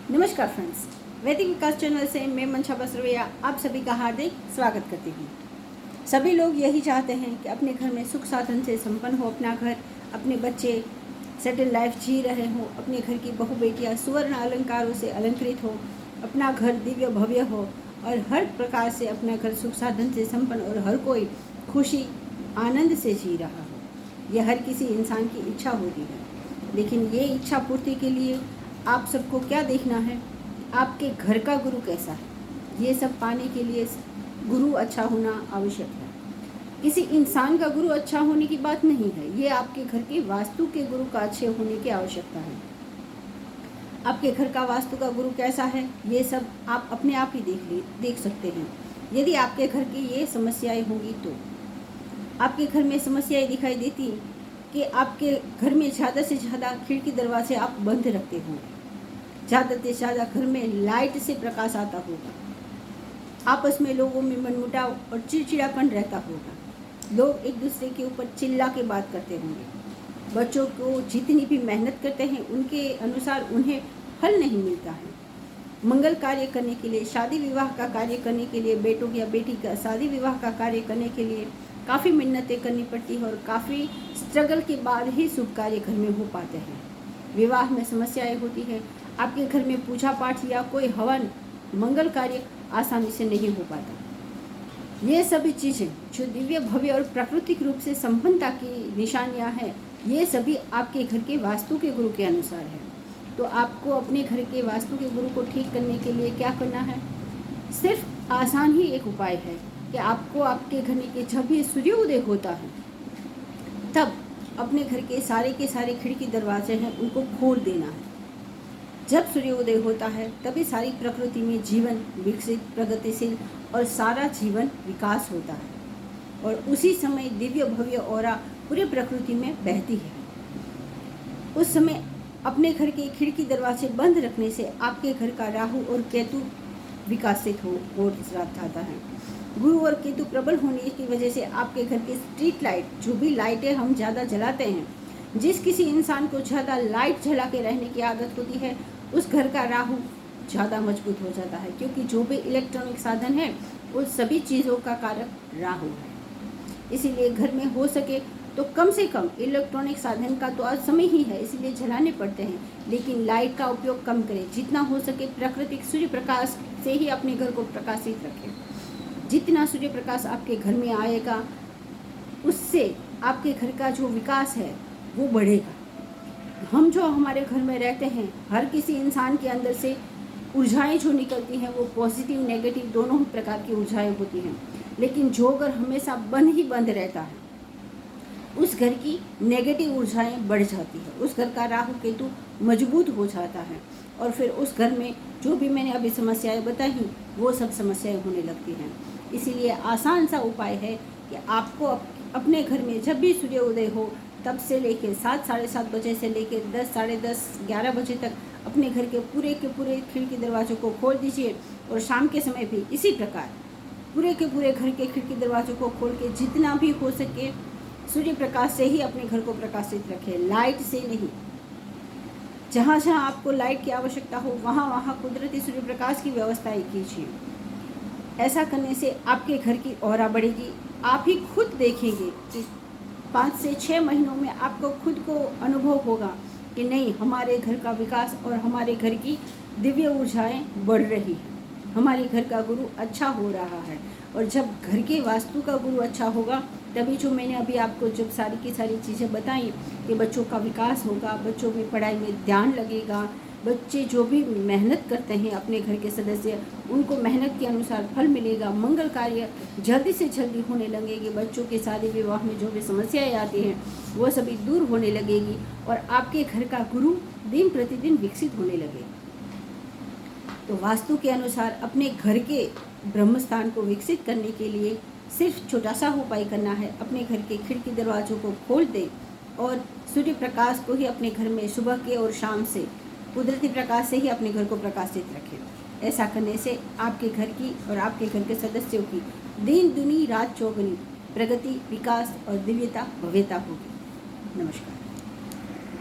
नमस्कार फ्रेंड्स, वैदिक विकास चैनल से मैं मंशा बसरवैया आप सभी का हार्दिक स्वागत करती हूँ। सभी लोग यही चाहते हैं कि अपने घर में सुख साधन से संपन्न हो अपना घर, अपने बच्चे सेटल लाइफ जी रहे हों, अपने घर की बहु बेटियाँ सुवर्ण अलंकारों से अलंकृत हो, अपना घर दिव्य भव्य हो और हर प्रकार से अपना घर सुख साधन से संपन्न और हर कोई खुशी आनंद से जी रहा हो। यह हर किसी इंसान की इच्छा होती है, लेकिन ये इच्छा पूर्ति के लिए आप सबको क्या देखना है, आपके घर का गुरु कैसा है। ये सब पाने के लिए गुरु अच्छा होना आवश्यक है। किसी इंसान का गुरु अच्छा होने की बात नहीं है, ये आपके घर के वास्तु के गुरु का अच्छे होने की आवश्यकता है। आपके घर का वास्तु का गुरु कैसा है, ये सब आप अपने आप ही देख सकते हैं। यदि आपके घर की ये समस्याएं होंगी तो आपके घर में समस्याएं दिखाई देती कि आपके घर में ज़्यादा से ज़्यादा खिड़की दरवाजे आप बंद रखते होंगे, ज़्यादा से ज़्यादा घर में लाइट से प्रकाश आता होगा, आपस में लोगों में मनमुटाव और चिड़चिड़ापन रहता होगा, लोग एक दूसरे के ऊपर चिल्ला के बात करते होंगे, बच्चों को जितनी भी मेहनत करते हैं उनके अनुसार उन्हें फल नहीं मिलता है। मंगल कार्य करने के लिए, शादी विवाह का कार्य करने के लिए, बेटों या बेटी का शादी विवाह का कार्य करने के लिए काफ़ी मिन्नतें करनी पड़ती है और काफ़ी स्ट्रगल के बाद ही शुभ कार्य घर में हो पाते हैं। विवाह में समस्याएं होती है, आपके घर में पूजा पाठ या कोई हवन मंगल कार्य आसानी से नहीं हो पाता। ये सभी चीज़ें जो दिव्य भव्य और प्राकृतिक रूप से संपन्नता की निशानियां हैं, ये सभी आपके घर के वास्तु के गुरु के अनुसार है। तो आपको अपने घर के वास्तु के गुरु को ठीक करने के लिए क्या करना है? सिर्फ आसान ही एक उपाय है कि आपको आपके घर के जब भी सूर्योदय होता है तब अपने घर के सारे खिड़की दरवाजे हैं उनको खोल देना है। जब सूर्योदय होता है तभी सारी प्रकृति में जीवन विकसित, प्रगतिशील और सारा जीवन विकास होता है और उसी समय दिव्य भव्य ऑरा पूरी प्रकृति में बहती है। उस समय अपने घर के खिड़की दरवाजे बंद रखने से आपके घर का राहु और केतु विकासित हो जाता है। गुरु और केतु प्रबल होने की वजह से आपके घर की स्ट्रीट लाइट, जो भी लाइटें हम ज़्यादा जलाते हैं, जिस किसी इंसान को ज़्यादा लाइट जला के रहने की आदत होती है उस घर का राहु ज़्यादा मजबूत हो जाता है, क्योंकि जो भी इलेक्ट्रॉनिक साधन है उन सभी चीज़ों का कारक राहु है। इसीलिए घर में हो सके तो कम से कम इलेक्ट्रॉनिक साधन का तो आज समय ही है, इसलिए जलाने पड़ते हैं, लेकिन लाइट का उपयोग कम करें। जितना हो सके प्राकृतिक सूर्य प्रकाश से ही अपने घर को प्रकाशित रखें। जितना सूर्य प्रकाश आपके घर में आएगा उससे आपके घर का जो विकास है वो बढ़ेगा। हम जो हमारे घर में रहते हैं, हर किसी इंसान के अंदर से ऊर्जाएं जो निकलती हैं वो पॉजिटिव नेगेटिव दोनों ही प्रकार की ऊर्जाएं होती हैं, लेकिन जो घर हमेशा बंद ही बंद रहता है उस घर की नेगेटिव ऊर्जाएं बढ़ जाती है, उस घर का राहु केतु मजबूत हो जाता है और फिर उस घर में जो भी मैंने अभी समस्याएं बताई वो सब समस्याएं होने लगती हैं। इसीलिए आसान सा उपाय है कि आपको अपने घर में जब भी सूर्योदय हो तब से लेकर 7 साढ़े 7 बजे से लेकर 10 साढ़े 10 11 बजे तक अपने घर के पूरे खिड़की दरवाज़ों को खोल दीजिए और शाम के समय भी इसी प्रकार पूरे घर के खिड़की दरवाज़ों को खोल के जितना भी हो सके सूर्य प्रकाश से ही अपने घर को प्रकाशित रखें, लाइट से नहीं। जहाँ जहाँ आपको लाइट की आवश्यकता हो वहाँ कुदरती सूर्य प्रकाश की व्यवस्थाएं कीजिए। ऐसा करने से आपके घर की ऑरा बढ़ेगी। आप ही खुद देखेंगे कि 5 से 6 महीनों में आपको खुद को अनुभव होगा कि नहीं, हमारे घर का विकास और हमारे घर की दिव्य ऊर्जाएं बढ़ रही है, हमारे घर का गुरु अच्छा हो रहा है। और जब घर के वास्तु का गुरु अच्छा होगा तभी जो मैंने अभी आपको जब सारी की सारी चीज़ें बताई कि बच्चों का विकास होगा, बच्चों में पढ़ाई में ध्यान लगेगा, बच्चे जो भी मेहनत करते हैं अपने घर के सदस्य उनको मेहनत के अनुसार फल मिलेगा, मंगल कार्य जल्दी से जल्दी होने लगेंगे, बच्चों के शादी विवाह में जो भी समस्याएं आती हैं वो सभी दूर होने लगेगी और आपके घर का गुरु दिन प्रतिदिन विकसित होने लगेगा। तो वास्तु के अनुसार अपने घर के ब्रह्म स्थान को विकसित करने के लिए सिर्फ छोटा सा उपाय करना है। अपने घर के खिड़की दरवाज़ों को खोल दें और सूर्य प्रकाश को ही अपने घर में सुबह के और शाम से कुदरती प्रकाश से ही अपने घर को प्रकाशित रखें। ऐसा करने से आपके घर की और आपके घर के सदस्यों की दिन दुनी रात चौगुनी प्रगति, विकास और दिव्यता भव्यता होगी। नमस्कार।